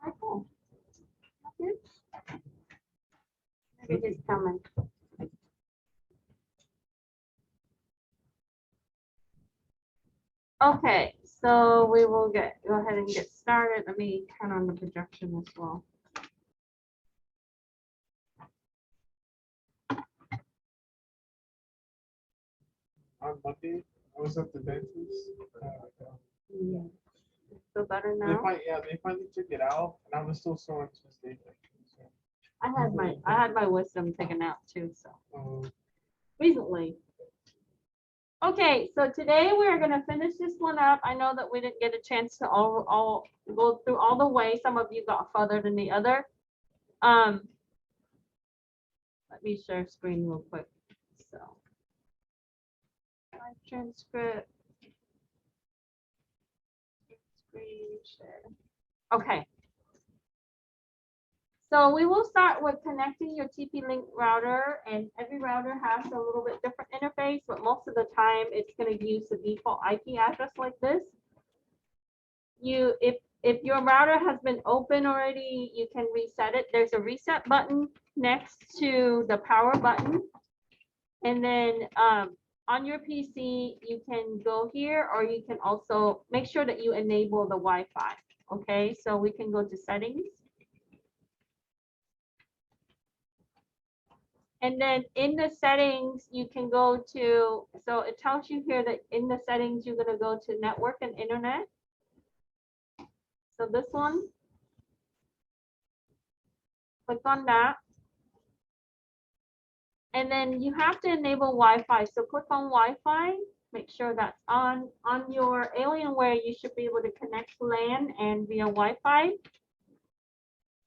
Oh, cool. Maybe he's coming. Okay, so we will go ahead and get started. Let me turn on the projection as well. On Monday, I was at the dentist. Yeah. Feel better They now? they finally took it out, and I was still sore on Tuesday. So, I had my wisdom taken out too, so um, recently. Okay, so today we are going to finish this one up. I know that we didn't get a chance to all go through all the way. Some of you got further than the other. Let me share screen real quick. So, live transcript, screen share. Okay. So we will start with connecting your TP-Link router, and every router has a little bit different interface, but most of the time it's going to use the default IP address like this. If your router has been open already, you can reset it. There's a reset button next to the power button, and then on your PC you can go here, or you can also make sure that you enable the Wi-Fi. Okay, so we can go to settings. And then in the settings, you can go to, so it tells you here that in the settings, you're going to go to network and internet. So this one, click on that. And then you have to enable Wi-Fi. So click on Wi-Fi, make sure that's on. On your Alienware, you should be able to connect LAN and via Wi-Fi.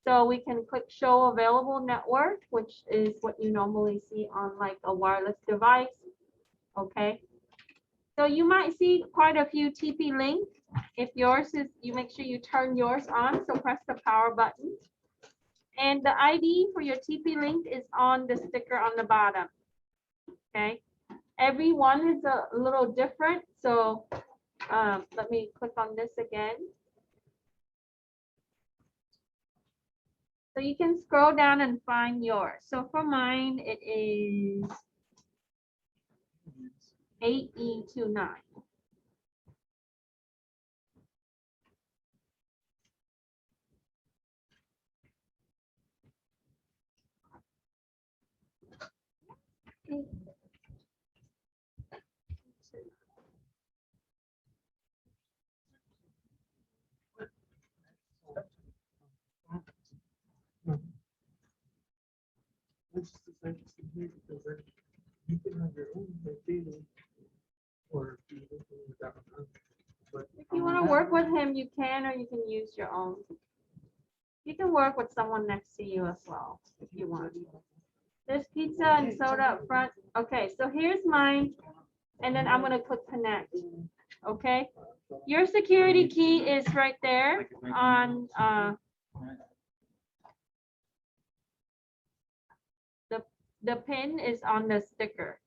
So we can click show available network, which is what you normally see on like a wireless device. Okay. So you might see quite a few TP-Link. If yours is, you make sure you turn yours on. So press the power button. And the ID for your TP-Link is on the sticker on the bottom. Okay. Every one is a little different. So let me click on this again. So you can scroll down and find yours. So for mine, it is 8E29. it's just the same thing here because then you can have your own feeling, or if you don't with that one. But If you want to work with him, you can, or you can use your own. You can work with someone next to you as well, if you want. There's pizza and soda up front. Okay, so here's mine, and then I'm going to click connect. Okay, your security key is right there on the pin is on the sticker.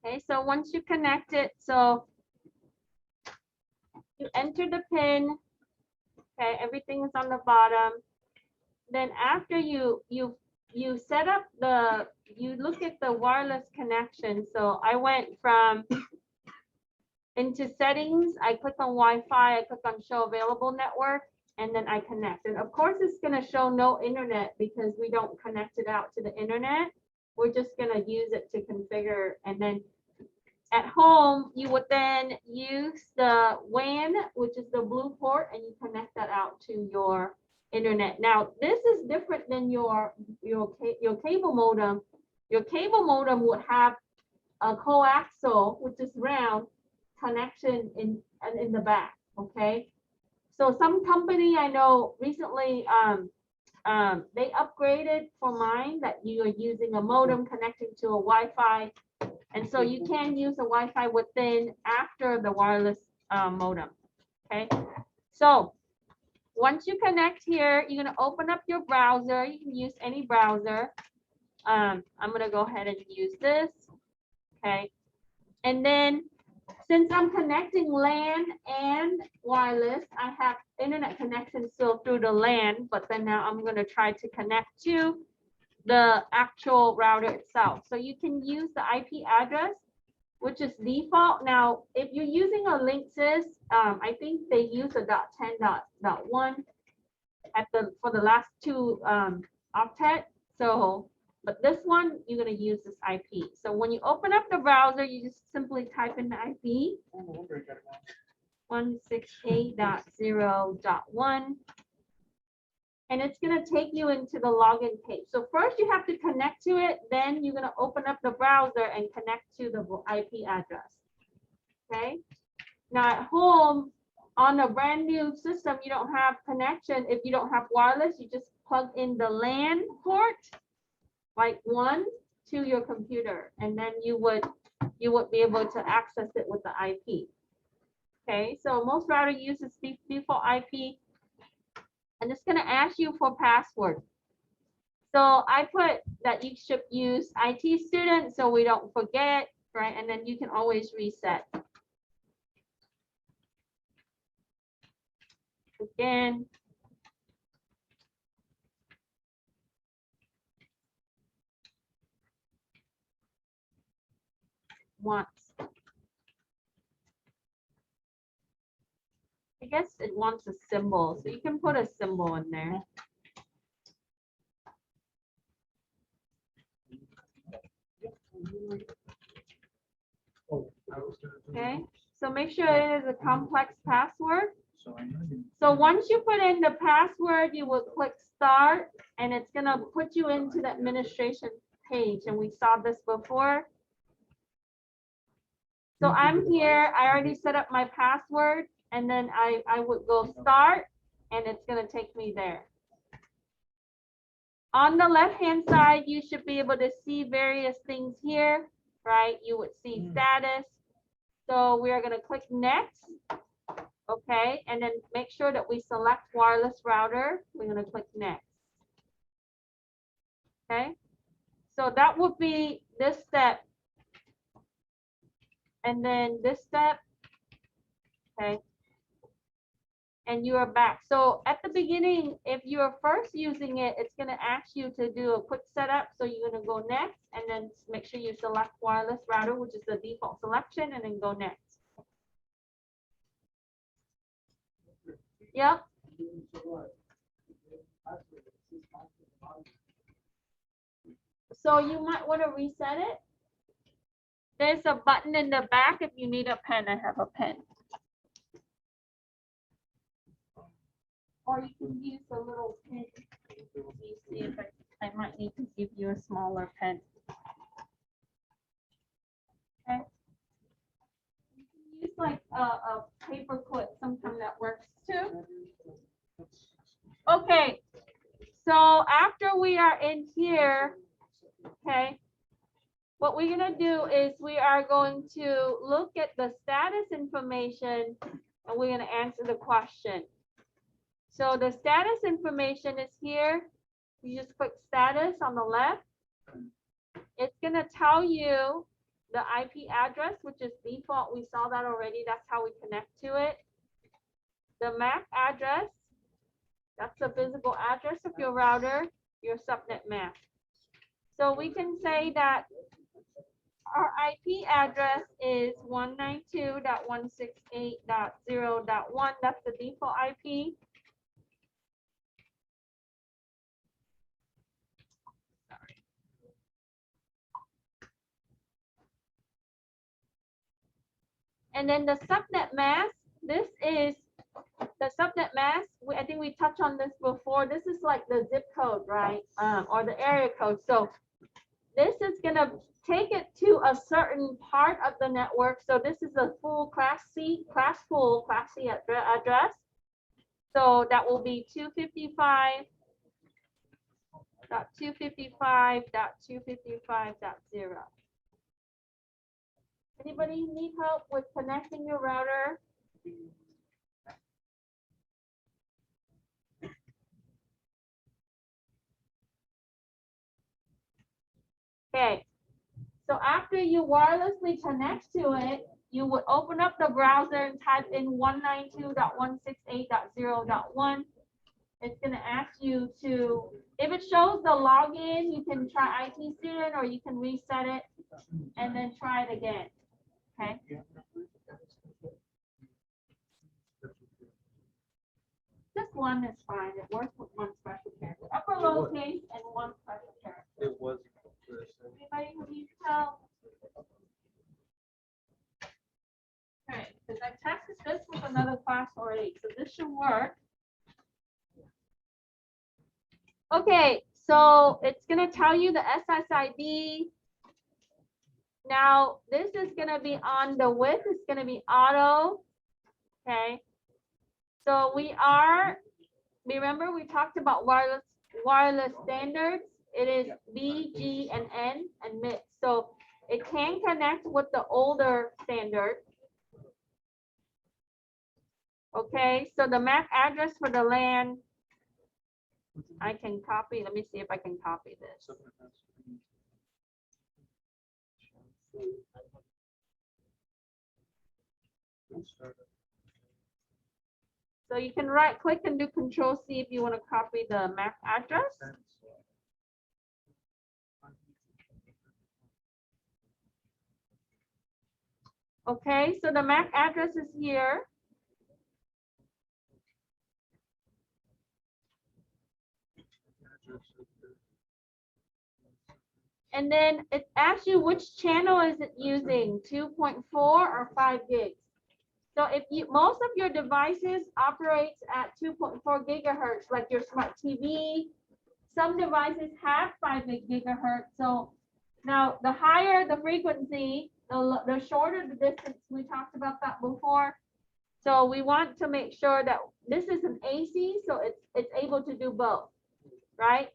Okay, so once you connect it, so you enter the pin. Okay, everything is on the bottom. Then after you set up you look at the wireless connection. So I went from into settings, I click on Wi-Fi, I click on show available network, and then I connect. And of course it's going to show no internet because we don't connect it out to the internet. We're just going to use it to configure. And then at home, you would then use the WAN, which is the blue port, and you connect that out to your internet. Now, this is different than your cable modem. Your cable modem would have a coaxial, which is round, connection in the back. Okay. So some company I know recently they upgraded for mine that you are using a modem connecting to a Wi-Fi And so you can use the Wi-Fi within after the wireless modem. Okay. So once you connect here, you're going to open up your browser. You can use any browser. I'm going to go ahead and use this. Okay. And then since I'm connecting LAN and wireless, I have internet connection still through the LAN, but then now I'm going to try to connect to the actual router itself. So you can use the IP address, which is default. Now, if you're using a Linksys, I think they use a .10.1 for the last two octet. So, but this one, you're going to use this IP. So when you open up the browser, you just simply type in the IP 168.0.1. And it's going to take you into the login page. So first you have to connect to it. Then you're going to open up the browser and connect to the IP address. Okay. Now at home, on a brand new system, you don't have connection. If you don't have wireless, you just plug in the LAN port, like 1 to your computer, and then you would be able to access it with the IP. Okay, so most router uses default IP, and it's going to ask you for password. So I put that you should use IT student so we don't forget, right? And then you can always reset. Again. Once. I guess it wants a symbol, so you can put a symbol in there. Okay, so make sure it is a complex password. So once you put in the password, you will click start, and it's gonna put you into the administration page, and we saw this before. So I'm here, I already set up my password, and then I would go start, and it's gonna take me there. On the left-hand side, you should be able to see various things here, right? You would see status. So we are gonna click next, okay? And then make sure that we select wireless router. We're gonna click next, okay? So that would be this step. And then this step, okay? And you are back. So at the beginning, if you are first using it, it's going to ask you to do a quick setup. So you're going to go next, and then make sure you select wireless router, which is the default selection, and then go next. Yep. So you might want to reset it. There's a button in the back if you need a pen. I have a pen. Or you can use a little pen. You see if I might need to give you a smaller pen. Okay. You can use like a paper clip. Sometimes that works too. Okay. So after we are in here, okay, what we're gonna do is we are going to look at the status information, and we're gonna answer the question. So the status information is here. You just click status on the left. It's going to tell you the IP address, which is default. We saw that already. That's how we connect to it. The MAC address, that's the physical address of your router, your subnet mask. So we can say that our IP address is 192.168.0.1. That's the default IP. And then the subnet mask, this is the subnet mask. I think we touched on this before. This is like the zip code, right? Or the area code. So this is going to take it to a certain part of the network. So this is a full class C address. So that will be 255.255.255.0. Anybody need help with connecting your router? Okay, so after you wirelessly connect to it, you would open up the browser and type in 192.168.0.1. It's going to ask you to, if it shows the login, you can try IT student or you can reset it and then try it again. Okay. Just one is fine. It works with one special character. Upper lowercase and one special character. It was. Anybody who needs help? Okay, because I tested this with another class already, so this should work. Okay, so it's going to tell you the SSID. Now, this is going to be on the width. It's going to be auto. Okay. So remember we talked about wireless standards. It is B, G, and N, and MIT. So it can connect with the older standard. Okay, so the MAC address for the LAN, I can copy. Let me see if I can copy this. So you can right click and do Control C if you want to copy the MAC address. Okay, so the MAC address is here. And then it asks you which channel is it using, 2.4 or 5 gigs. So if most of your devices operates at 2.4 gigahertz, like your smart TV, some devices have 5 gigahertz. So now the higher the frequency, the shorter the distance. We talked about that before. So we want to make sure that this is an AC, so it's able to do both, right?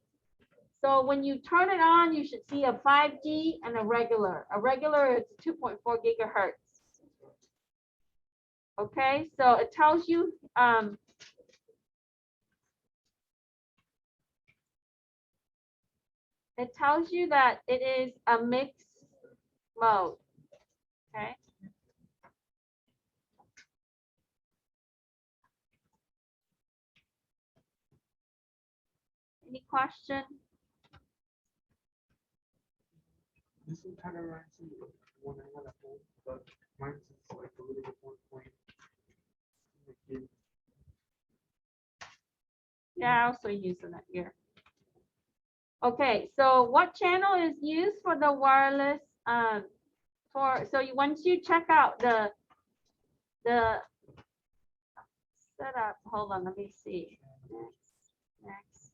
So when you turn it on, you should see a 5G and a regular. A regular is 2.4 gigahertz. Okay, so it tells you that it is a mixed mode. Okay. Any question? This one kind of reminds me of one I had at home, but mine's is like a little bit more point. Yeah, I also use it here. Okay, so what channel is used for the wireless? Once you check out the setup, hold on, let me see. Next.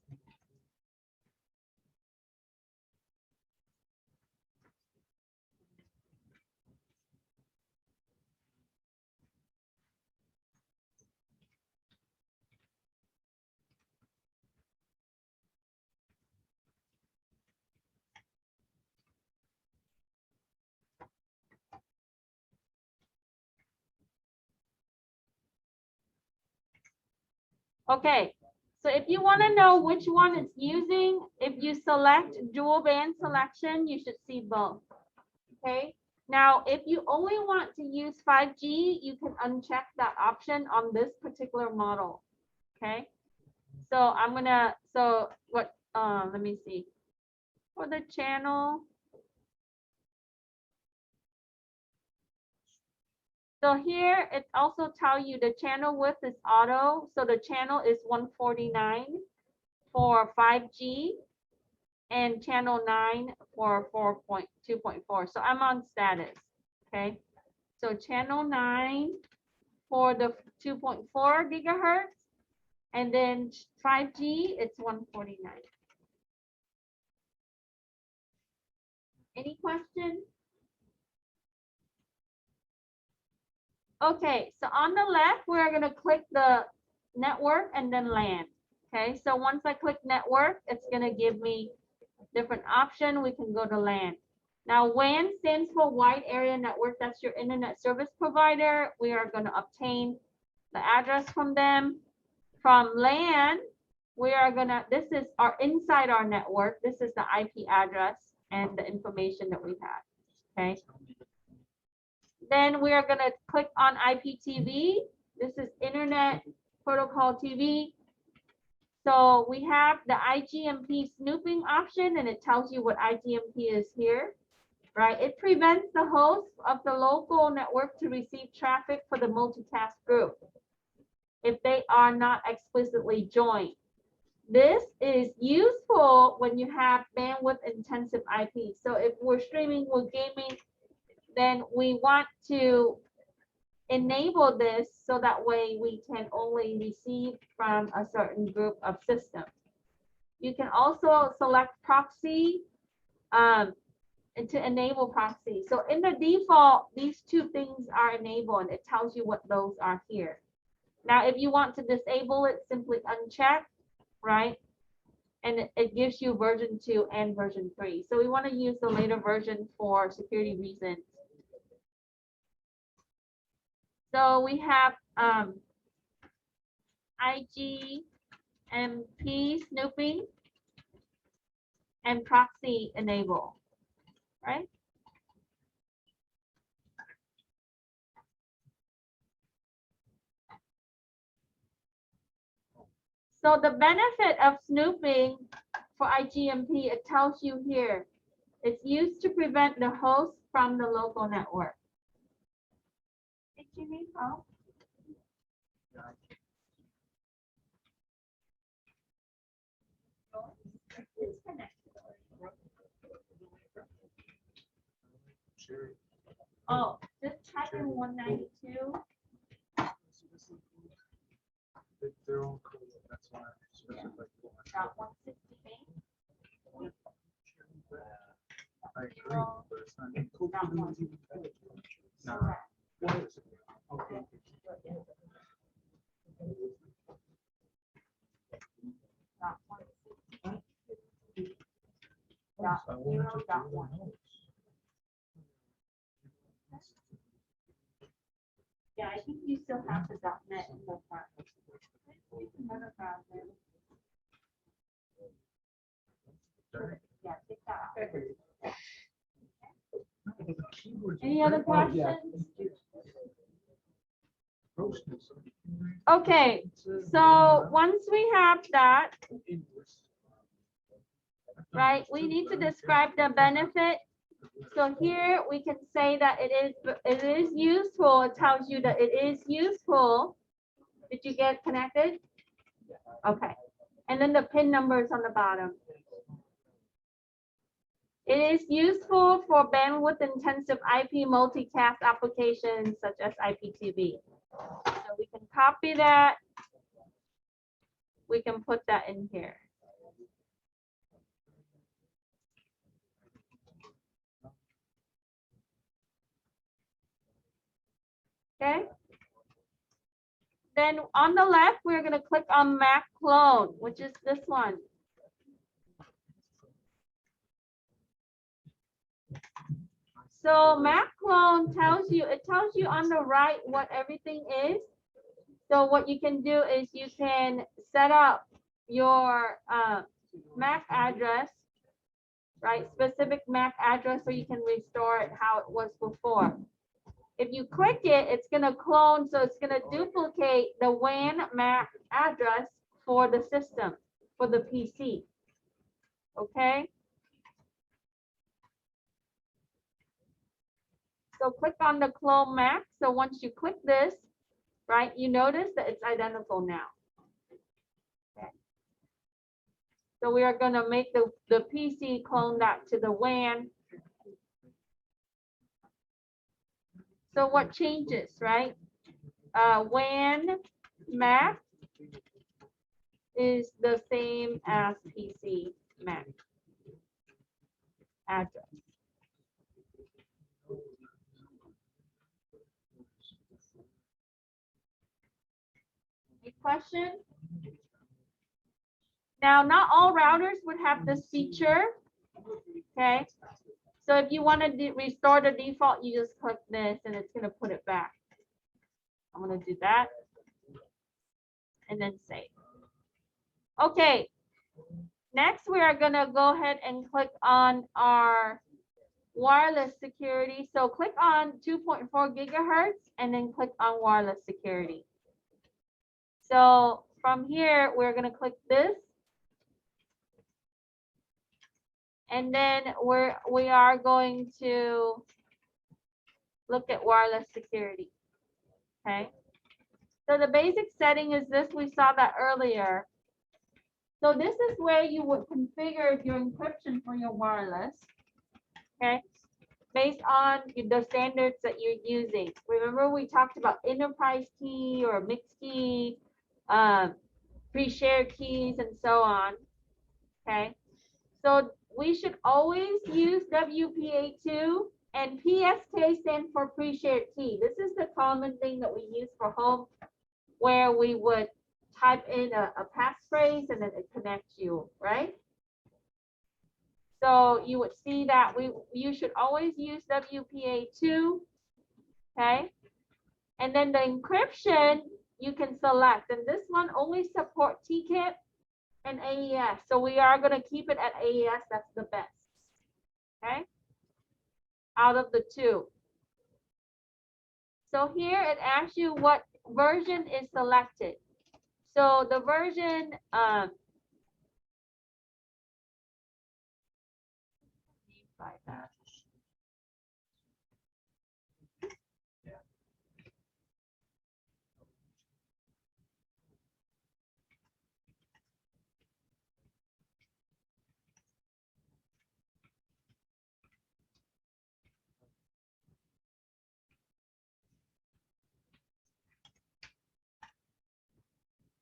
Okay, so if you want to know which one it's using, if you select dual band selection, you should see both. Okay, now if you only want to use 5G, you can uncheck that option on this particular model. Okay, so let me see. For the channel. So here it also tells you the channel width is auto. So the channel is 149 for 5G and channel 9 for 2.4. So I'm on status. Okay. So channel 9 for the 2.4 gigahertz and then 5G it's 149. Any questions? Okay, so on the left, we're going to click the network and then LAN. Okay, so once I click network, it's going to give me different option. We can go to LAN. Now, WAN stands for Wide Area Network. That's your internet service provider. We are going to obtain the address from them. From LAN, we are going to, this is our inside our network. This is the IP address and the information that we have. Okay. Then we are going to click on IPTV. This is Internet Protocol TV. So we have the Igmp snooping option, and it tells you what Igmp is here, right? It prevents the host of the local network to receive traffic for the multicast group if they are not explicitly joined. This is useful when you have bandwidth intensive IP. So if we're streaming with gaming, then we want to enable this so that way we can only receive from a certain group of systems. You can also select proxy and to enable proxy. So in the default, these two things are enabled, and it tells you what those are here. Now, if you want to disable it, simply uncheck, right? And it gives you version 2 and version 3. So we want to use the later version for security reasons. So we have Igmp snooping and proxy enable, right? So the benefit of snooping for Igmp, it tells you here, it's used to prevent the host from the local network. Did you need help? It's connected. Oh, just type in 192. Their own code, that's why I specified. Got 168. I agree, but it's not encoded. Nah. What is it? Okay. Dot 168. Dot 0.1. Yeah, I think you still have the .NET in the front. Another browser. Yeah, take that out. Any other questions? Okay, so once we have that, right, we need to describe the benefit. So here we can say that it is useful. It tells you that it is useful. Did you get connected? Okay. And then the pin number is on the bottom. It is useful for bandwidth intensive IP multicast applications such as IPTV. So we can copy that. We can put that in here. Okay. Then on the left, we're going to click on Mac clone, which is this one. So Mac clone tells you, it tells you on the right what everything is. So what you can do is you can set up your MAC address, right? Specific MAC address, so you can restore it how it was before. If you click it, it's going to clone, so it's going to duplicate the WAN MAC address for the system, for the PC. Okay? So click on the clone MAC. So once you click this, right, you notice that it's identical now. Okay. So we are going to make the PC clone that to the WAN. So what changes, right? WAN MAC is the same as PC MAC address. Any question? Now, not all routers would have this feature. Okay. So if you want to restore the default, you just click this and it's going to put it back. I'm going to do that and then save. Okay. Next, we are going to go ahead and click on our wireless security. So click on 2.4 gigahertz and then click on wireless security. So from here, we're going to click this. And then we are going to look at wireless security. Okay. So the basic setting is this. We saw that earlier. So this is where you would configure your encryption for your wireless. Okay. Based on the standards that you're using. Remember we talked about enterprise key or mixed key, pre-shared keys, and so on. Okay. So we should always use WPA2, and PSK stands for pre-shared key. This is the common thing that we use for home, where we would type in a passphrase and then it connects you, right? So you would see that you should always use WPA2, okay? And then the encryption you can select, and this one only supports TCP and AES. So we are going to keep it at AES. That's the best. Okay. Out of the two. So here it asks you what version is selected. So the version,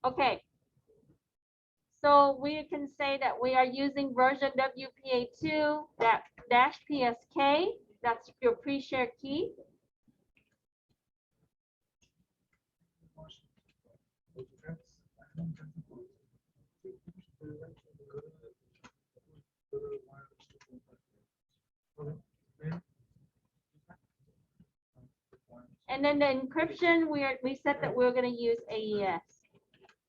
okay. So we can say that we are using version WPA2 dash PSK. That's your pre-shared key. And then the encryption, we said that we're going to use AES.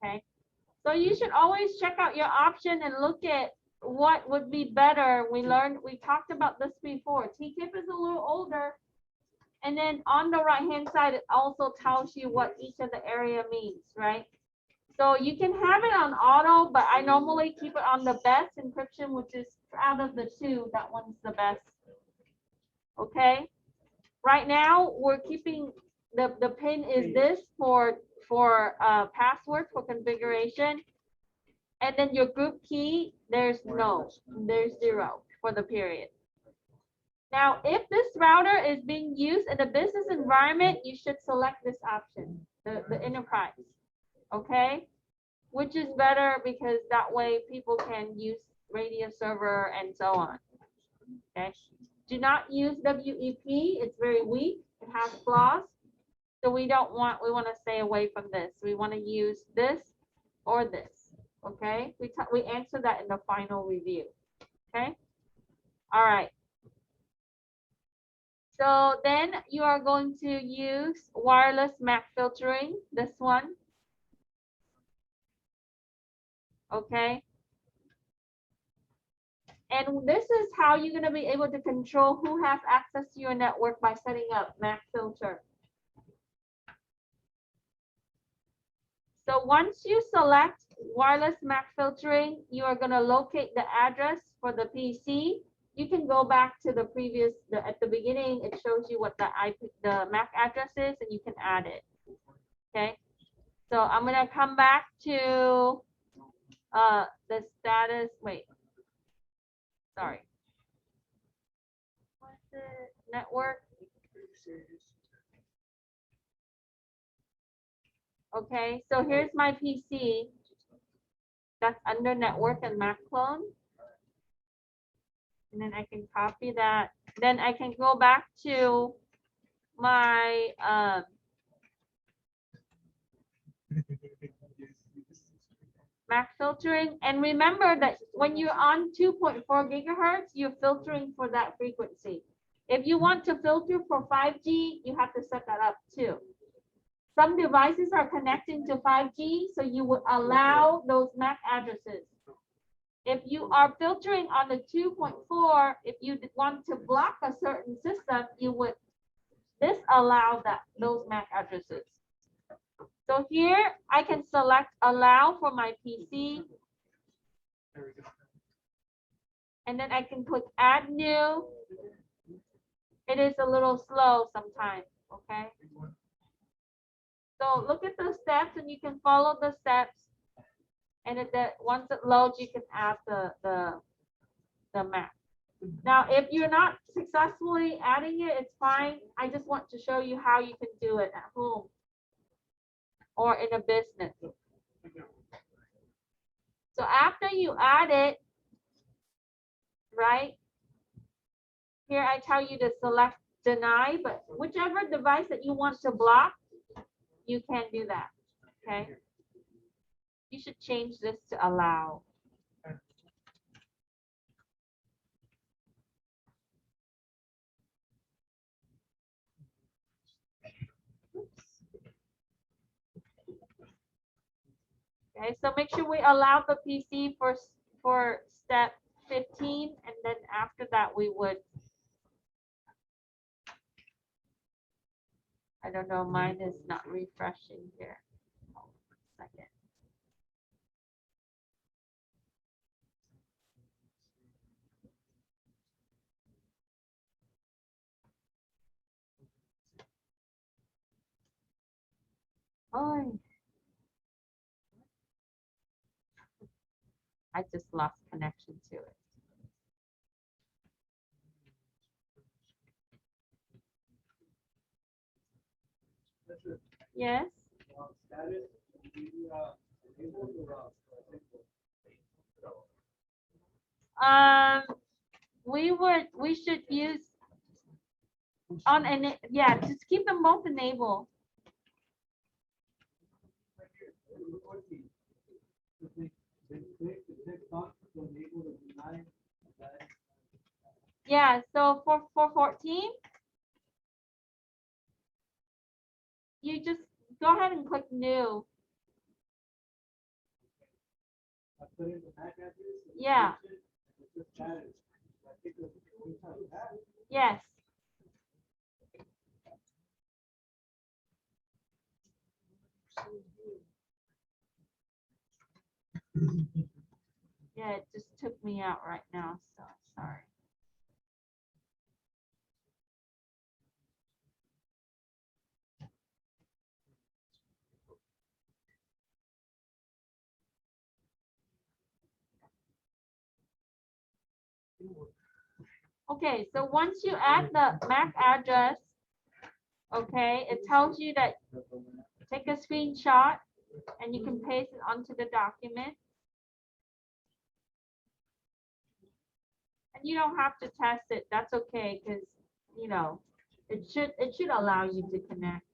Okay. So you should always check out your option and look at what would be better. We talked about this before. TCP is a little older. And then on the right-hand side, it also tells you what each of the area means, right? So you can have it on auto, but I normally keep it on the best encryption, which is out of the two, that one's the best. Okay. Right now, we're keeping the pin is this for password for configuration. And then your group key, there's 0 for the period. Now, if this router is being used in a business environment, you should select this option, the enterprise, okay? Which is better because that way people can use radio server and so on, okay? Do not use WEP, it's very weak, it has flaws. So we want to stay away from this. We want to use this or this, okay? We answer that in the final review, okay? All right. So then you are going to use wireless MAC filtering, this one. Okay. And this is how you're going to be able to control who has access to your network by setting up MAC filter. So once you select wireless MAC filtering, you are going to locate the address for the PC. You can go back to the previous, at the beginning, it shows you what the MAC address is, and you can add it. Okay. So I'm going to come back to the status. Wait. Sorry. What's the network? Okay. So here's my PC. That's under network and MAC clone. And then I can copy that. Then I can go back to my MAC filtering. And remember that when you're on 2.4 gigahertz, you're filtering for that frequency. If you want to filter for 5G, you have to set that up too. Some devices are connecting to 5G, so you would allow those MAC addresses. If you are filtering on the 2.4, if you want to block a certain system, you would disallow those MAC addresses. So here I can select allow for my PC. There we go. And then I can click add new. It is a little slow sometimes, okay? So look at the steps and you can follow the steps. And once it loads, you can add the map. Now, if you're not successfully adding it, it's fine. I just want to show you how you can do it at home or in a business. So after you add it, right? Here I tell you to select deny, but whichever device that you want to block, you can do that, okay? You should change this to allow. Okay, so make sure we allow the PC for step 15, and then after that we would, I don't know, mine is not refreshing here. Hold on a second. Oh, I just lost connection to it. Yes. We should use on and yeah, just keep them both enabled. Yeah, so for 14, you just go ahead and click new. Yeah. Yes. Yeah, it just took me out right now, so sorry. Okay, so once you add the MAC address, okay, it tells you that take a screenshot and you can paste it onto the document. And you don't have to test it. That's okay, because you know it should allow you to connect.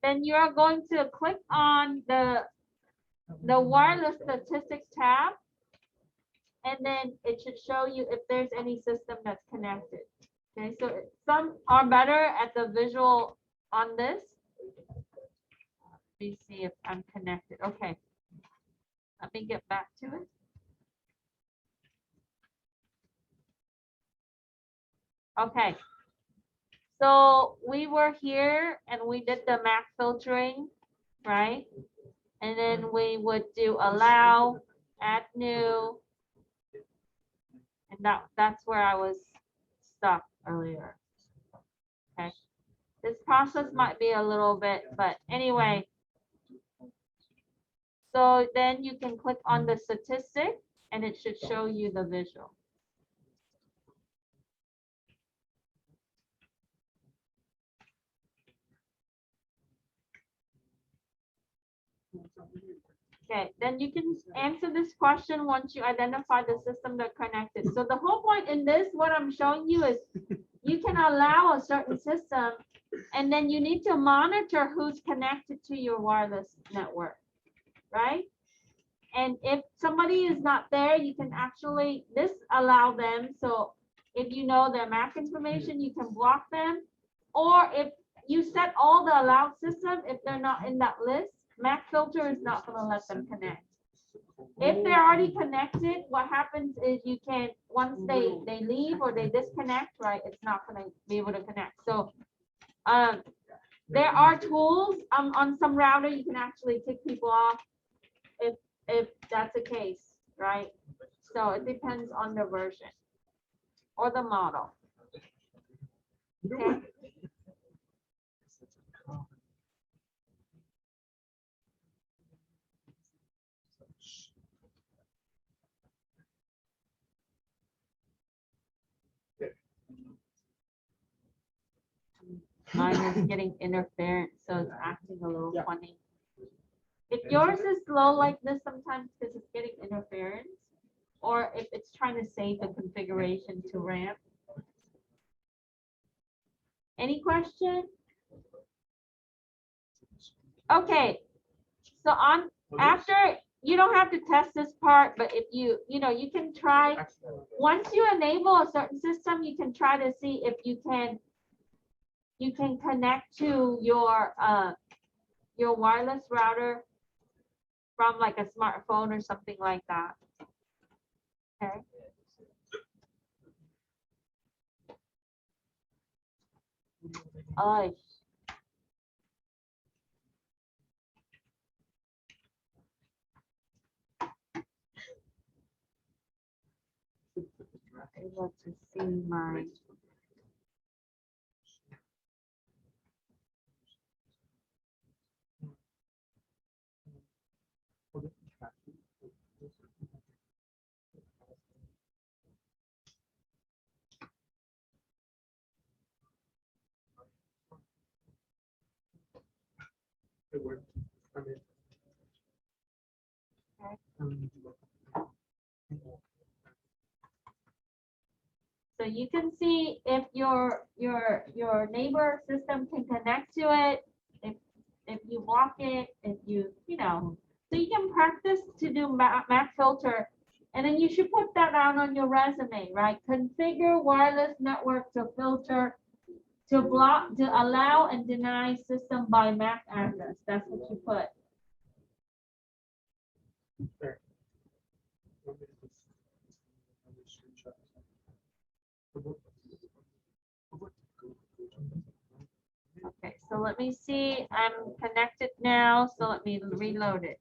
Then you are going to click on the wireless statistics tab, and then it should show you if there's any system that's connected. Okay, so some are better at the visual on this. Let me see if I'm connected. Okay, let me get back to it. Okay, so we were here and we did the MAC filtering, right? And then we would do allow, add new, and that's where I was stuck earlier. Okay, this process might be a little bit, but anyway. So then you can click on the statistic and it should show you the visual. Okay, then you can answer this question once you identify the system that connected. So the whole point in this, what I'm showing you is you can allow a certain system and then you need to monitor who's connected to your wireless network. right? And if somebody is not there, you can actually disallow them. So if you know their MAC information, you can block them. Or if you set all the allowed system, if they're not in that list, MAC filter is not going to let them connect. If they're already connected, what happens is you can, once they leave or they disconnect, right, it's not going to be able to connect. So there are tools on some router, you can actually kick people off if that's the case, right? So it depends on the version or the model. Okay. Mine is getting interference, so it's acting a little funny. If yours is slow like this, sometimes because it's getting interference, or if it's trying to save the configuration to ramp. Any question? Okay, so after, you don't have to test this part, but if you can try, once you enable a certain system, you can try to see if you can connect to your wireless router from like a smartphone or something like that. Okay. Oh. Able to see my. So you can see if your neighbor system can connect to it, if you block it, if so you can practice to do MAC filter, and then you should put that down on your resume, right? Configure wireless network to filter, to block, to allow and deny system by MAC address. That's what you put. Okay, so let me see. I'm connected now, so let me reload it.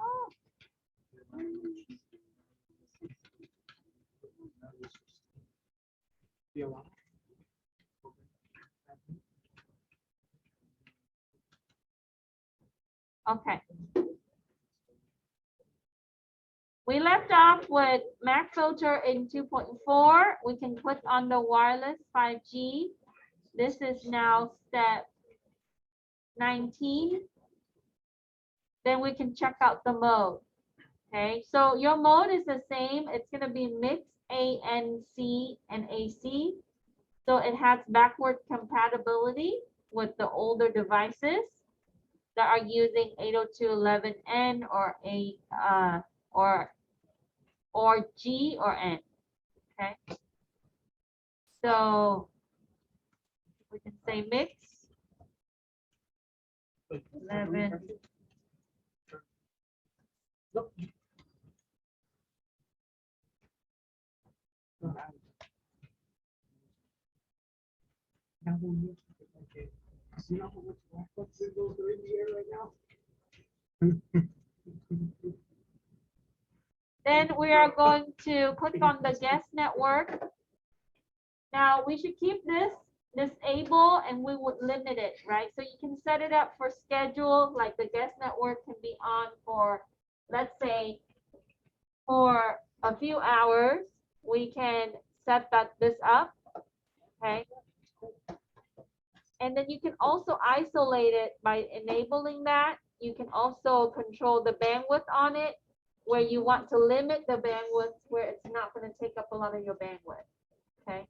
Oh. Okay. We left off with MAC filter in 2.4. We can click on the wireless 5G. This is now step 19. Then we can check out the mode. Okay, so your mode is the same. It's going to be mixed ANC and AC. So it has backward compatibility with the older devices that are using 802.11n or or G or N. Okay, so we can say mix 11. Then we are going to click on the guest network. Now we should keep this disable and we would limit it, right? So you can set it up for schedule, like the guest network can be on for, let's say, for a few hours. We can set this up, okay? And then you can also isolate it by enabling that. You can also control the bandwidth on it, where you want to limit the bandwidth where it's not going to take up a lot of your bandwidth. Okay.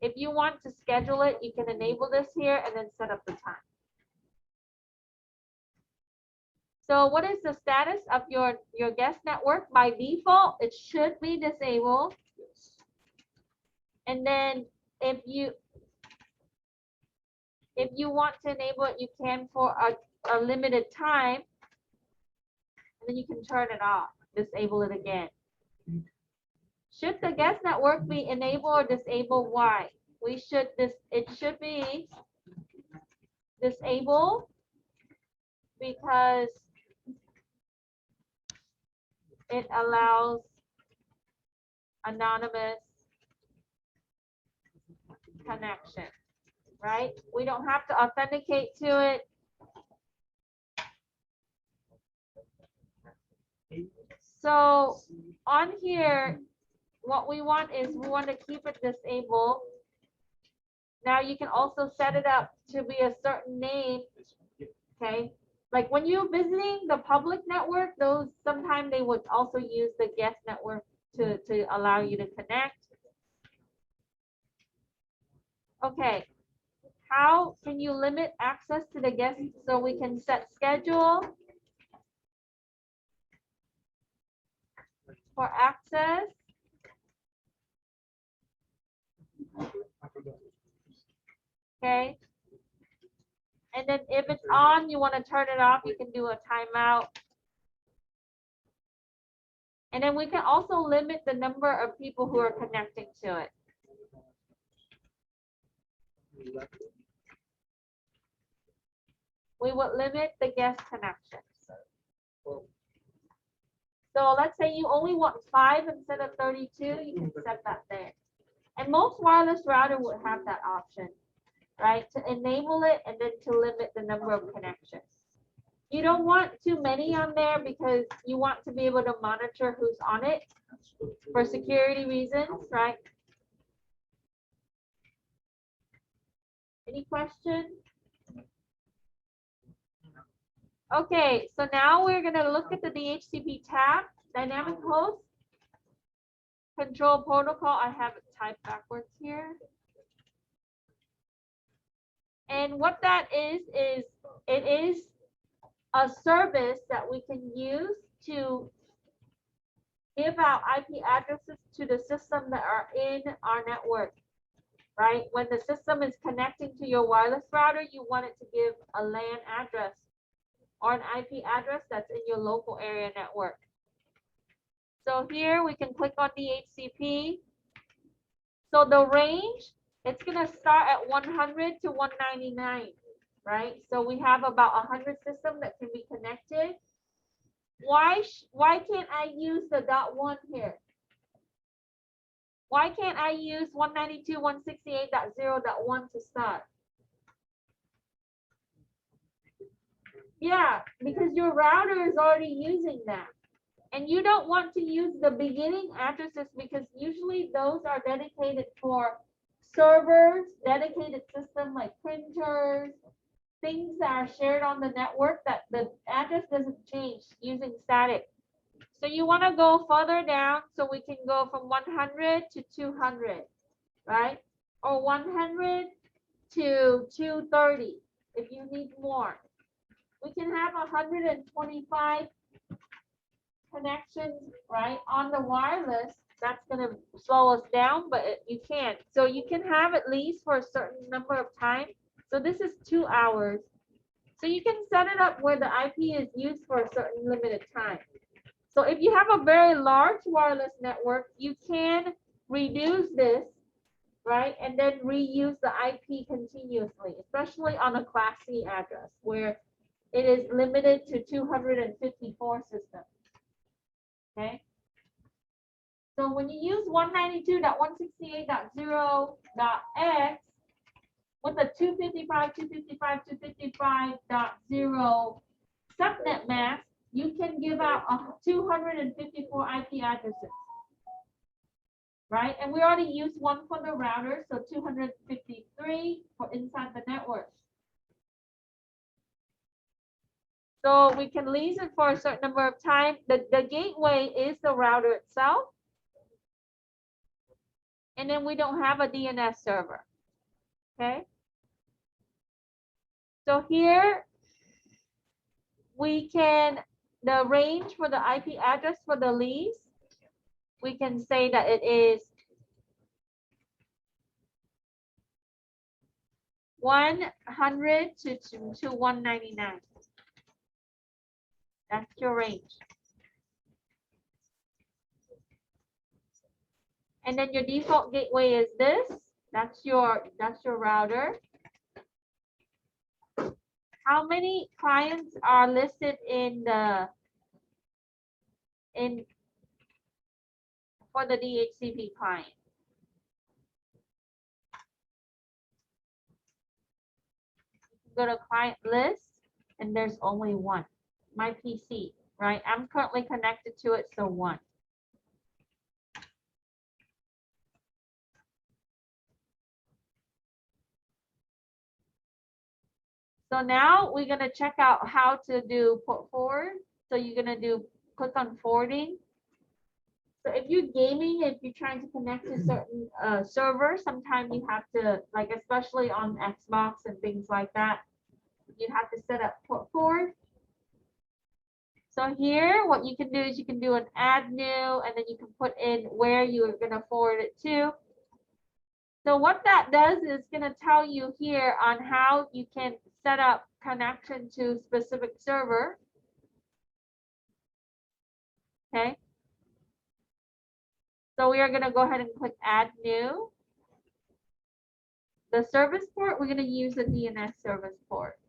If you want to schedule it, you can enable this here and then set up the time. So what is the status of your guest network? By default, it should be disabled. And then if you want to enable it, you can for a limited time. And then you can turn it off, disable it again. Should the guest network be enabled or disabled? Why? It should be disabled because it allows anonymous connection, right? We don't have to authenticate to it. So on here, what we want is we want to keep it disabled. Now you can also set it up to be a certain name, okay? Like when you're visiting the public network, those sometimes they would also use the guest network to allow you to connect. Okay, how can you limit access to the guest? So we can set schedule for access. Okay. And then if it's on, you want to turn it off, you can do a timeout. And then we can also limit the number of people who are connecting to it. We would limit the guest connections. So let's say you only want 5 instead of 32, you can set that there. And most wireless router would have that option, right? To enable it and then to limit the number of connections. You don't want too many on there because you want to be able to monitor who's on it for security reasons, right? Any questions? Okay, so now we're going to look at the DHCP tab, dynamic host, control protocol. I have it typed backwards here. And what that is it is a service that we can use to give out IP addresses to the system that are in our network, right? When the system is connecting to your wireless router, you want it to give a LAN address or an IP address that's in your local area network. So here we can click on DHCP. So the range, it's going to start at 100 to 199, right? So we have about 100 systems that can be connected. Why can't I use the .1 here? Why can't I use 192.168.0.1 to start? Yeah, because your router is already using that. And you don't want to use the beginning addresses because usually those are dedicated for servers, dedicated systems like printers, things that are shared on the network that the address doesn't change using static. So you want to go further down so we can go from 100 to 200, right? Or 100 to 230 if you need more. We can have 125 connections, right, on the wireless. That's going to slow us down, but you can't. So you can have at least for a certain number of time. So this is 2 hours. So you can set it up where the IP is used for a certain limited time. So if you have a very large wireless network, you can reduce this, right, and then reuse the IP continuously, especially on a Class C address where it is limited to 254 systems. Okay. So when you use 192.168.0.x with a 255.255.255.0 subnet mask, you can give out 254 IP addresses, right? And we already used one for the router, so 253 for inside the network. So we can lease it for a certain number of time. The gateway is the router itself. and then we don't have a DNS server. Okay. So here we can, the range for the IP address for the lease, we can say that it is 100 to 199. That's your range. And then your default gateway is this. That's your router. How many clients are listed in the for the DHCP client? Go to client list, and there's only one. My PC, right? I'm currently connected to it, so one. So now we're gonna check out how to do port forward. So you're gonna click on forwarding. So if you're gaming, if you're trying to connect to certain servers, sometimes you have to, like especially on Xbox and things like that, you have to set up port forward. So here, what you can do is you can do an add new, and then you can put in where you're gonna forward it to. So what that does is going to tell you here on how you can set up connection to specific server. Okay. So we are going to go ahead and click add new. The service port, we're going to use the DNS service port.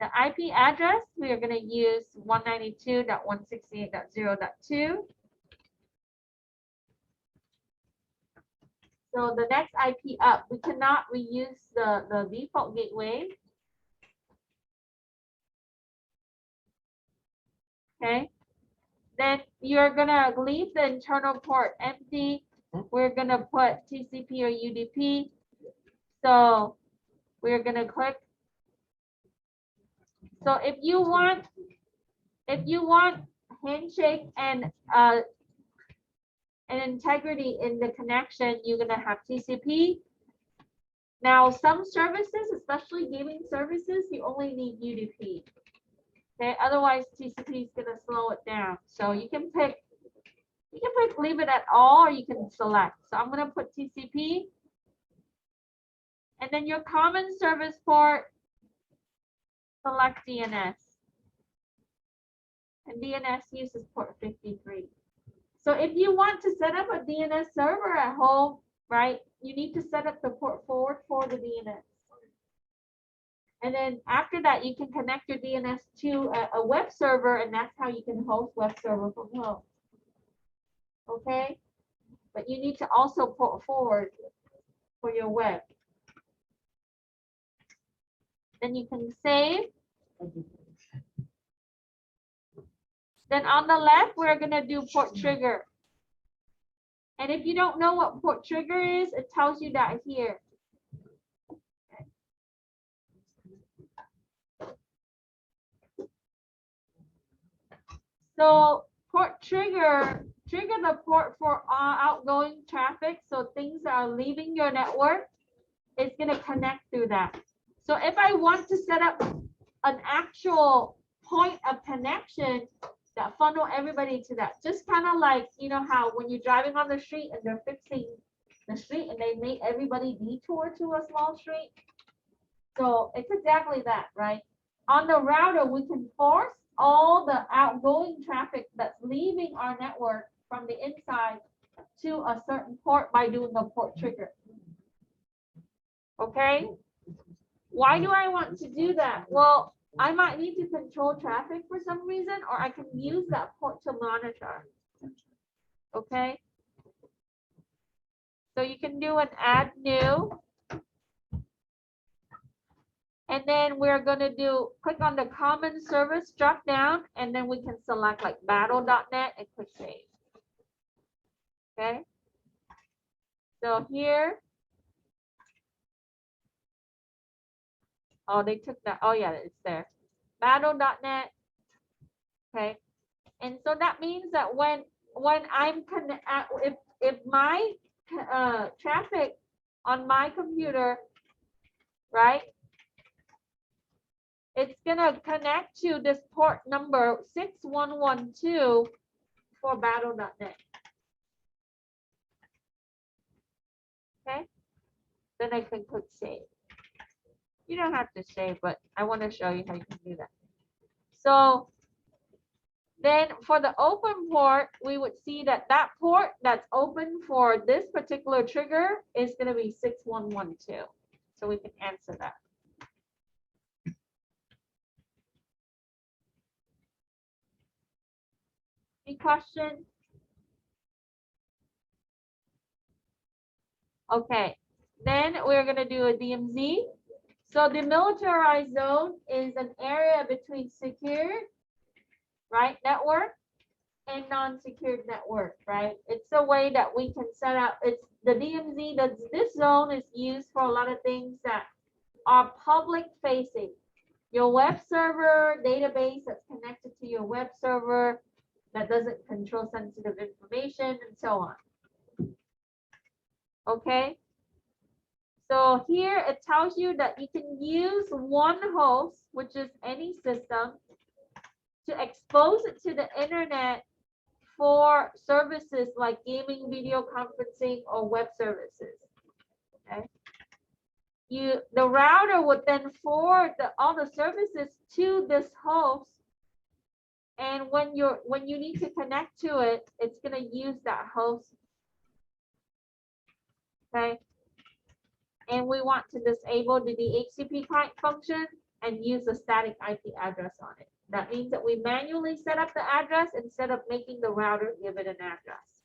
The IP address, we are going to use 192.168.0.2. So the next IP up, we cannot reuse the default gateway. Okay. Then you're gonna leave the internal port empty. We're gonna put TCP or UDP. So we're gonna click. So if you want handshake and integrity in the connection, you're gonna have TCP. Now some services, especially gaming services, you only need UDP. Okay, otherwise TCP is gonna slow it down. So you can pick leave it at all, or you can select. So I'm gonna put TCP, and then your common service port, select DNS, and DNS uses port 53. So if you want to set up a DNS server at home, right, you need to set up the port forward for the DNS. And then after that, you can connect your DNS to a web server, and that's how you can host web server from home. Okay? But you need to also port forward for your web. Then you can save. Then on the left, we're going to do port trigger. And if you don't know what port trigger is, it tells you that here. So port trigger the port for outgoing traffic. So things that are leaving your network, it's going to connect through that. So if I want to set up an actual point of connection that funnel everybody to that, just kind of like, you know how when you're driving on the street and they're fixing the street and they make everybody detour to a small street. So it's exactly that, right? On the router, we can force all the outgoing traffic that's leaving our network from the inside to a certain port by doing the port trigger. Okay? Why do I want to do that? Well, I might need to control traffic for some reason, or I can use that port to monitor. Okay? So you can do an add new. And then we're going to click on the common service drop down, and then we can select like battle.net and click save. Okay. So here, oh, they took that. Oh yeah, it's there. Battle.net. Okay. And so that means that when I'm if my traffic on my computer, right, it's gonna connect to this port number 6112 for battle.net. Okay, then I can click save. You don't have to save, but I want to show you how you can do that. So then for the open port, we would see that that port that's open for this particular trigger is going to be 6112. So we can answer that. Any questions? Okay, then we're going to do a DMZ. So the militarized zone is an area between secured, right, network and non-secured network, right? It's a way that we can set up, it's the DMZ, this zone is used for a lot of things that are public facing. Your web server database that's connected to your web server that doesn't control sensitive information and so on. Okay. So here it tells you that you can use one host, which is any system, to expose it to the internet for services like gaming, video conferencing, or web services. Okay. The router would then forward all the services to this host, and when you need to connect to it, it's going to use that host. Okay. And we want to disable the DHCP client function and use a static IP address on it. That means that we manually set up the address instead of making the router give it an address.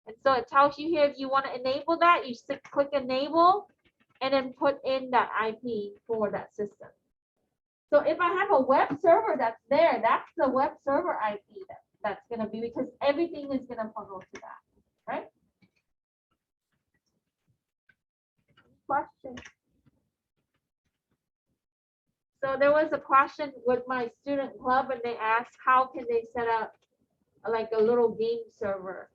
And so it tells you here if you want to enable that, you click enable and then put in that IP for that system. So if I have a web server that's there, that's the web server IP that's going to be, because everything is going to funnel to that, right? Question. So there was a question with my student club, and they asked how can they set up like a little game server.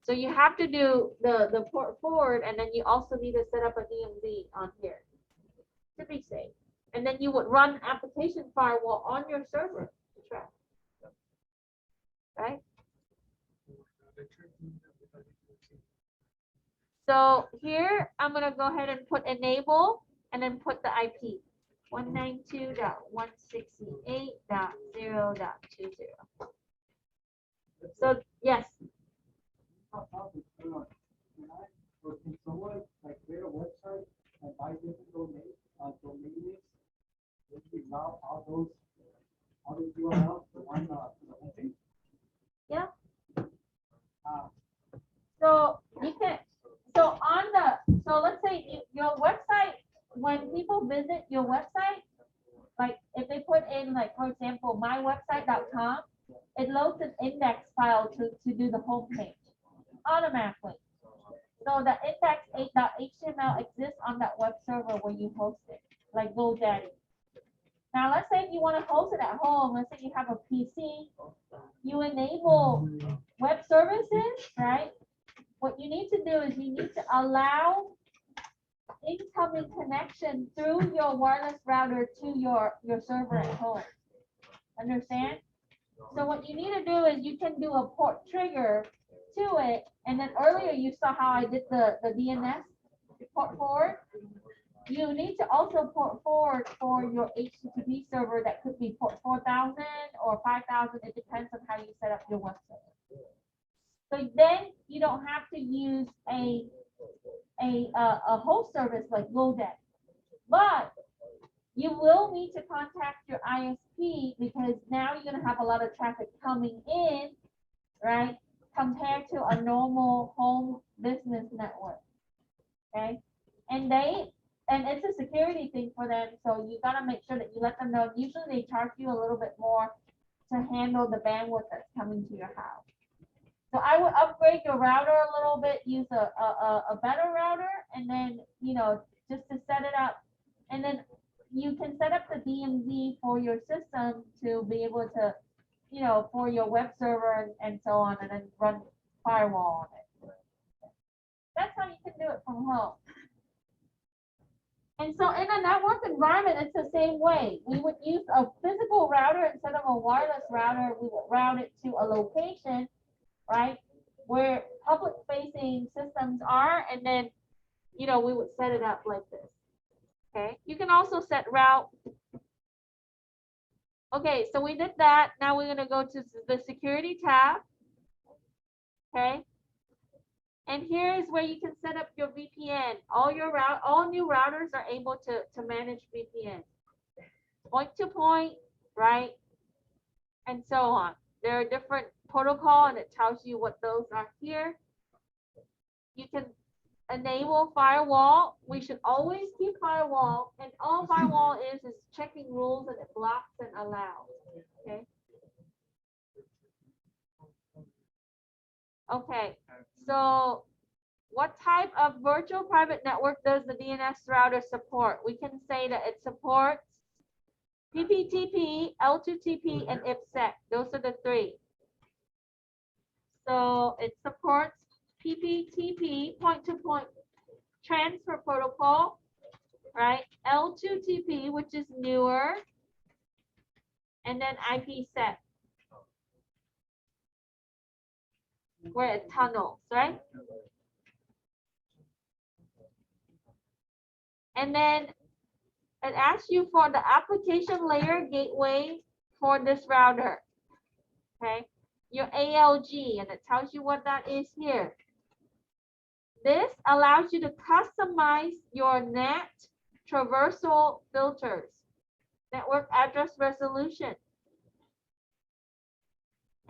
So you have to do the port forward, and then you also need to set up a DMZ on here to be safe. And then you would run application firewall on your server to track. Right? So here I'm going to go ahead and put enable and then put the IP 192.168.0.20. So yes. Can someone like create a website and buy different domain names? Would we allow all those URLs to one to the homepage? Yeah. So you can. So let's say your website, when people visit your website, like if they put in, like, for example, mywebsite.com, it loads an index file to do the home page automatically. So the index.html exists on that web server where you host it, like GoDaddy. Now let's say if you want to host it at home, let's say you have a PC, you enable web services, right? What you need to do is you need to allow incoming connection through your wireless router to your server at home. Understand? So what you need to do is you can do a port trigger to it, and then earlier you saw how I did the DNS port forward. You need to also port forward for your HTTP server. That could be port 4000 or 5000. It depends on how you set up your web server. So then you don't have to use a host service like GoDaddy, but you will need to contact your ISP, because now you're going to have a lot of traffic coming in, right, compared to a normal home business network. Okay, and it's a security thing for them, so you got to make sure that you let them know. Usually they charge you a little bit more to handle the bandwidth that's coming to your house. So I would upgrade your router a little bit, use a better router, and then, just to set it up. And then you can set up the DMZ for your system to be able to, for your web server and so on, and then run firewall on it. That's how you can do it from home. And so in a network environment, it's the same way. We would use a physical router instead of a wireless router. We would route it to a location, right, where public facing systems are, and then, you know, we would set it up like this. Okay, you can also set route. Okay, so we did that. Now we're going to go to the security tab. Okay. And here is where you can set up your VPN. All new routers are able to manage VPN. Point to point, right? And so on. There are different protocol and it tells you what those are here. You can enable firewall. We should always keep firewall, and all firewall is checking rules, and it blocks and allows. Okay. Okay, so what type of virtual private network does the DNS router support? We can say that it supports PPTP, L2TP, and IPsec. Those are the three. So it supports PPTP, point-to-point transfer protocol, right? L2TP, which is newer, and then IPsec, where it tunnels, right? And then it asks you for the application layer gateway for this router, okay? Your ALG, and it tells you what that is here. This allows you to customize your NAT traversal filters, network address resolution.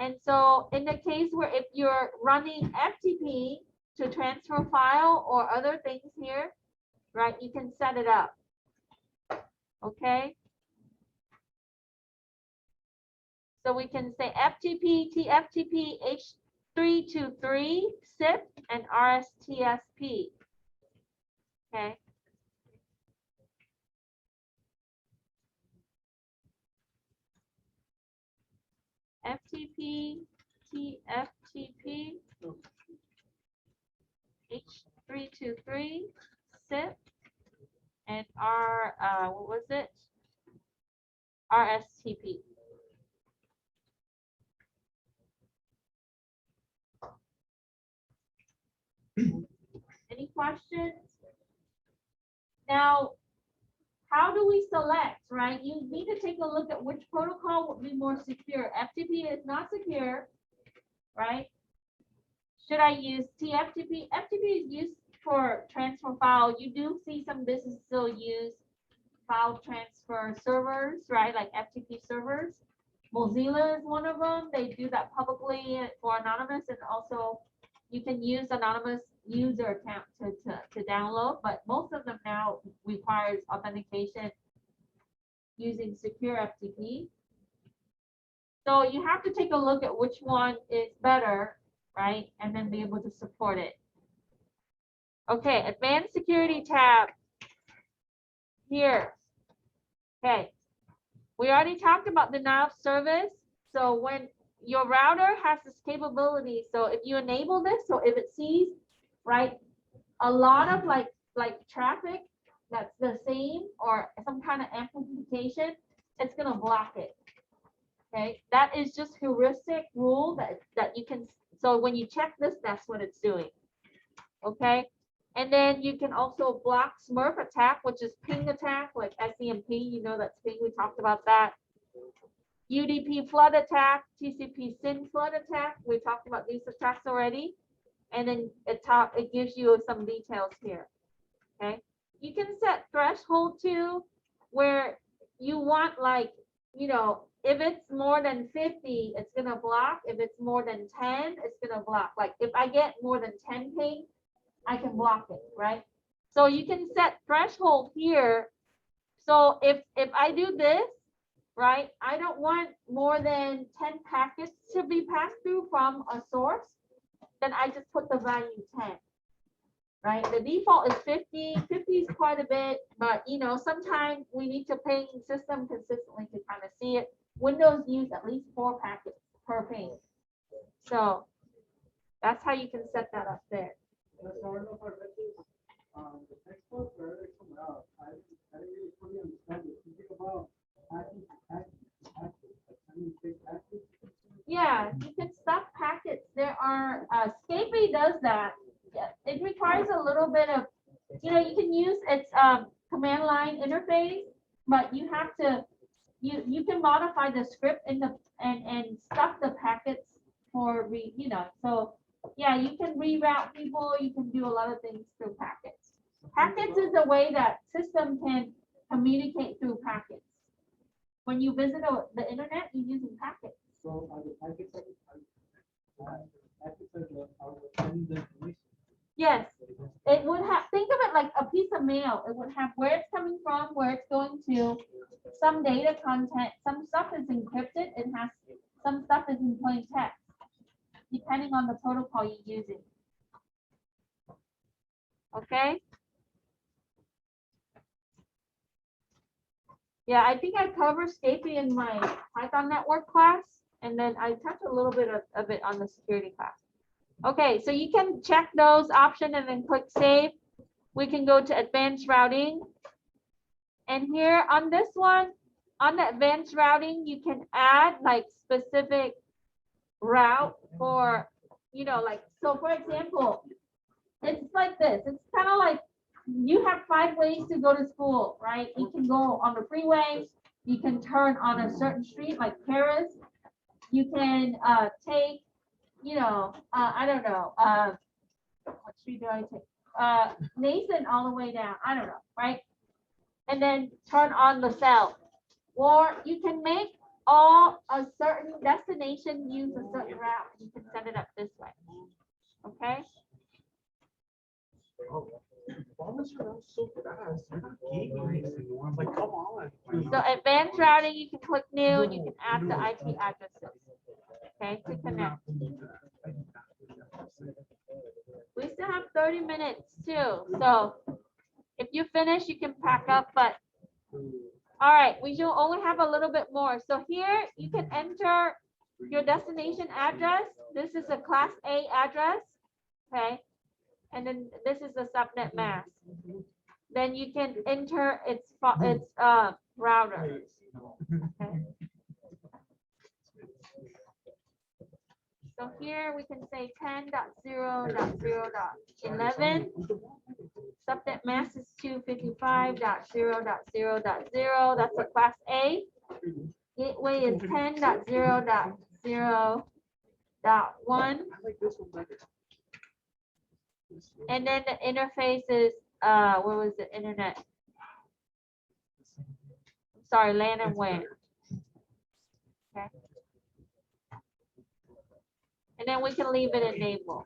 And so in the case where if you're running FTP to transfer file or other things here, right, you can set it up. Okay. So we can say FTP, TFTP, H323, SIP, and RSTSP. Okay. FTP, TFTP, H323, SIP, and what was it? RSTP. Any questions? Now, how do we select, right? You need to take a look at which protocol would be more secure. FTP is not secure, right? Should I use TFTP? FTP is used for transfer file. You do see some businesses still use file transfer servers, right? Like FTP servers. Mozilla is one of them. They do that publicly for anonymous, and also you can use anonymous user account to download, but most of them now requires authentication using secure FTP. So you have to take a look at which one is better, right? And then be able to support it. Okay, advanced security tab here. Okay, we already talked about denial of service. So when your router has this capability, so if you enable this, so if it sees, right, a lot of like traffic that's the same or some kind of amplification, it's gonna block it. Okay, that is just heuristic rule that you can. So when you check this, that's what it's doing. Okay, and then you can also block Smurf attack, which is ping attack, like SEMP. You know that's ping. We talked about that. UDP flood attack, TCP SYN flood attack. We talked about these attacks already. And then it gives you some details here. Okay, you can set threshold to where you want, like, you know, if it's more than 50, it's gonna block. If it's more than 10, it's gonna block. Like if I get more than 10 ping, I can block it, right? So you can set threshold here. So if I do this, right, I don't want more than 10 packets to be passed through from a source, then I just put the value 10, right? The default is 50. 50 is quite a bit, but you know, sometimes we need to ping system consistently to kind of see it. Windows use at least 4 packets per ping. So That's how you can set that up there. Yes, I don't know if I read this, the textbook or it somewhere else. I didn't really fully understand it. You think about packets, like sending big packets. Yeah, you can stuff packets. There are, Scapy does that. Yeah, it requires a little bit of, you know, you can use its command line interface, but you have to, you can modify the script in the, and stuff the packets for, you know, so yeah, you can reroute people, you can do a lot of things through packets. Packets is a way that system can communicate through packets. When you visit the internet, you're using packets. So are the packets sending the information? Yes, it would have, think of it like a piece of mail. It would have where it's coming from, where it's going to, some data content, some stuff is encrypted, it has, some stuff is in plain text, depending on the protocol you're using. Okay? Yeah, I think I covered Scapy in my Python network class, and then I touched a little bit of it on the security class. Okay, so you can check those options and then click save. We can go to advanced routing. And here on this one, on the advanced routing, you can add like specific route for, you know, like, so for example, it's like this. It's kind of like you have 5 ways to go to school, right? You can go on the freeway. You can turn on a certain street like Paris. You can take, you know, I don't know, what street do I take? Nathan all the way down, I don't know, right? And then turn on the cell. Or you can make all a certain destination use a certain route. You can set it up this way. Okay? Why was your mouse so fast? You're not gaming. I'm like, come on. So advanced routing, you can click new and you can add the IP addresses. Okay, to connect. We still have 30 minutes too. So if you finish, you can pack up, but all right, we should only have a little bit more. So here you can enter your destination address. This is a class A address. Okay. And then this is the subnet mask. Then you can enter its router. Okay. So here we can say 10.0.0.11. Subnet mask is 255.0.0.0. That's a class A. Gateway is 10.0.0.1. I like this one better. And then the interface is, what was the internet? Sorry, LAN and WAN. Okay. And then we can leave it enabled.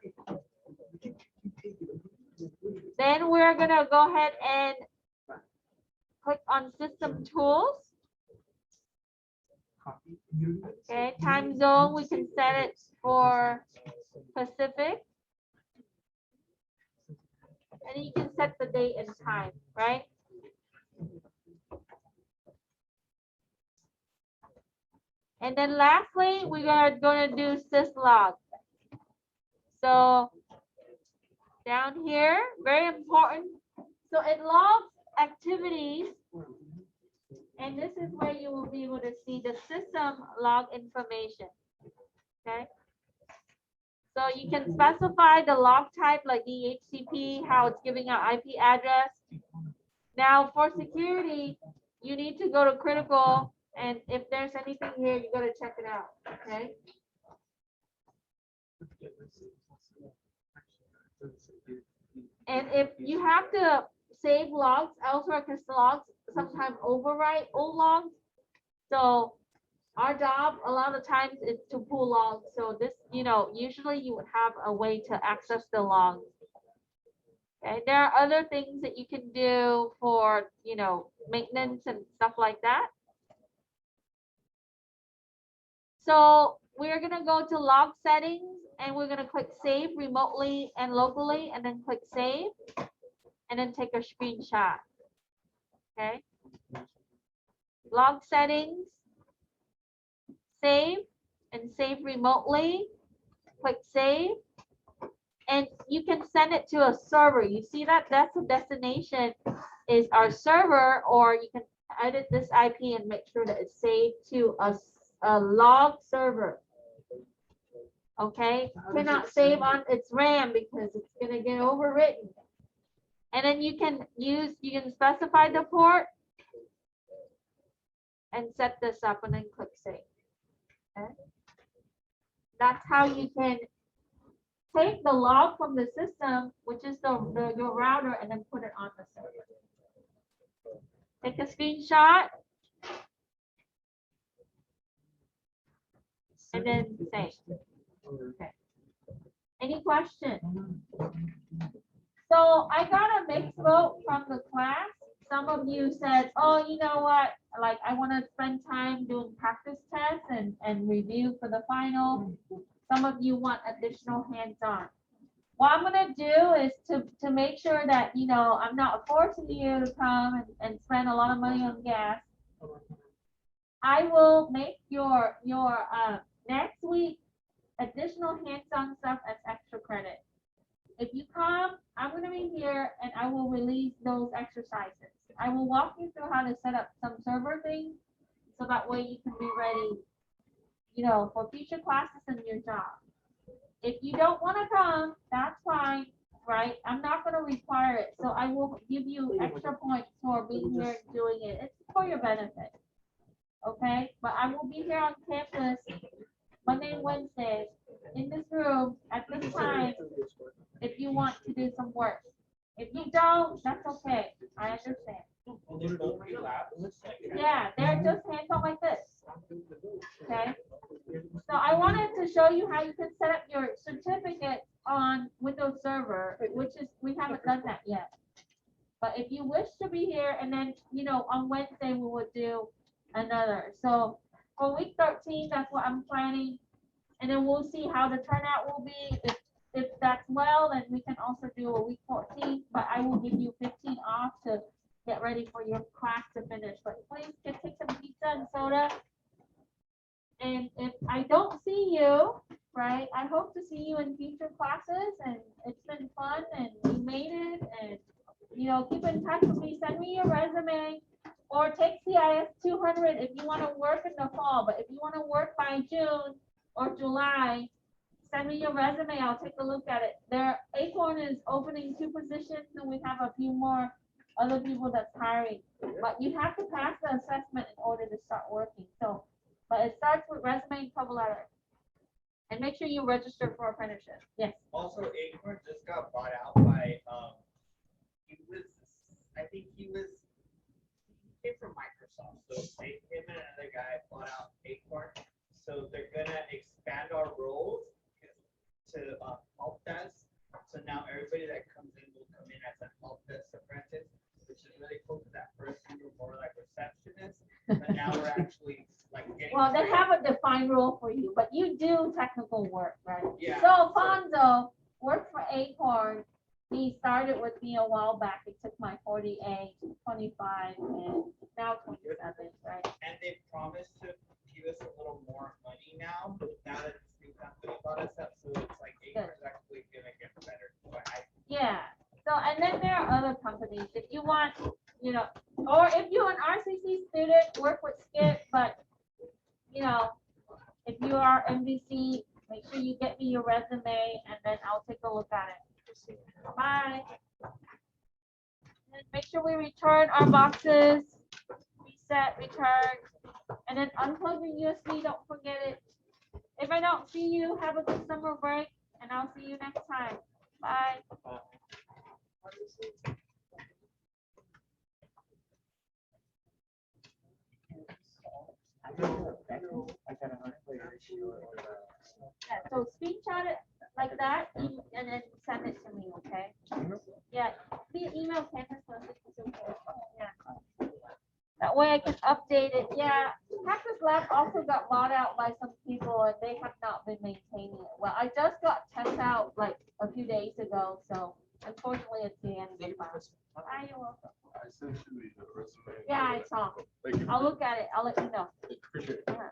Then we're gonna go ahead and click on system tools. Okay, time zone, we can set it for Pacific. And you can set the date and time, right? And then lastly, we are going to do Syslog. So down here, very important. So it logs activities. And this is where you will be able to see the system log information. Okay. So you can specify the log type like DHCP, how it's giving out IP address. Now for security, you need to go to critical, and if there's anything here, you got to check it out. Okay. And if you have to save logs elsewhere, because logs sometimes overwrite old logs. So our job a lot of times is to pull logs. So this, you know, usually you would have a way to access the logs. Okay, there are other things that you can do for, you know, maintenance and stuff like that. So we're gonna go to log settings and we're gonna click save remotely and locally, and then click save, and then take a screenshot. Okay. Log settings. Save and save remotely. Click save And you can send it to a server. You see that? That's the destination is our server, or you can edit this IP and make sure that it's saved to a log server. Okay, cannot save on its RAM because it's gonna get overwritten. And then you can specify the port and set this up and then click save. Okay. That's how you can take the log from the system, which is your router, and then put it on the server. Take a screenshot and then save. Okay. Any questions? So I got a mixed vote from the class. Some of you said, oh, you know what? Like, I want to spend time doing practice tests and review for the final. Some of you want additional hands-on. What I'm going to do is to make sure that, you know, I'm not forcing you to come and spend a lot of money on gas. I will make your next week additional hands-on stuff as extra credit. If you come, I'm going to be here and I will release those exercises. I will walk you through how to set up some server things so that way you can be ready, you know, for future classes and your job. If you don't want to come, that's fine, right? I'm not going to require it. So I will give you extra points for being here and doing it. It's for your benefit. Okay? But I will be here on campus Monday and Wednesday in this room at this time if you want to do some work. If you don't, that's okay. I understand. Yeah, they're just hands on like this. Okay. So I wanted to show you how you can set up your certificate on Windows Server, which is, we haven't done that yet. But if you wish to be here, and then, you know, on Wednesday we would do another. So for week 13, that's what I'm planning. And then we'll see how the turnout will be. If that's well, then we can also do a week 14, but I will give you 15 off to get ready for your class to finish. But please take some pizza and soda. And if I don't see you, right, I hope to see you in future classes, and it's been fun and you made it, and, you know, keep in touch with me, send me your resume, or take CIS200 if you want to work in the fall. But if you want to work by June or July, send me your resume. I'll take a look at it. Acorn is opening 2 positions, and we have a few more other people that's hiring. But you have to pass the assessment in order to start working. So, but it starts with resume and cover letter. And make sure you register for apprenticeship. Yes. Also, Acorn just got bought out by he came from Microsoft. So him and another guy bought out Acorn. So they're gonna expand our roles to help desk. So now everybody that comes in will come in as a help desk apprentice, which is really cool because at first we were more like receptionists, but now we're actually like getting. Well, they have a defined role for you, but you do technical work, right? Yeah. So Fonzo worked for Acorn. He started with me a while back. He took my 48, 25, and now 27, right? And they promised to give us a little more money now that this new company bought us up. So it's like Acorn's actually gonna get better. Yeah. So, and then there are other companies. If you want, you know, or if you're an RCC student, work with Skip. But, you know, if you are MVC, make sure you get me your resume, and then I'll take a look at it. Bye. And make sure we return our boxes. Reset, return, and then unplug your USB. Don't forget it. If I don't see you, have a good summer break, and I'll see you next time. Bye. Yeah, so screenshot it like that, and then send it to me, okay? Yeah, via email campus. Yeah. That way I can update it. Yeah, Practice Lab also got bought out by some people, and they have not been maintaining it. Well, I just got tests out like a few days ago, so unfortunately it's the end of the class. Hi, you're welcome. I sent you the resume. Yeah, I saw. Thank you. I'll look at it. I'll let you know. Appreciate it. Uh-huh.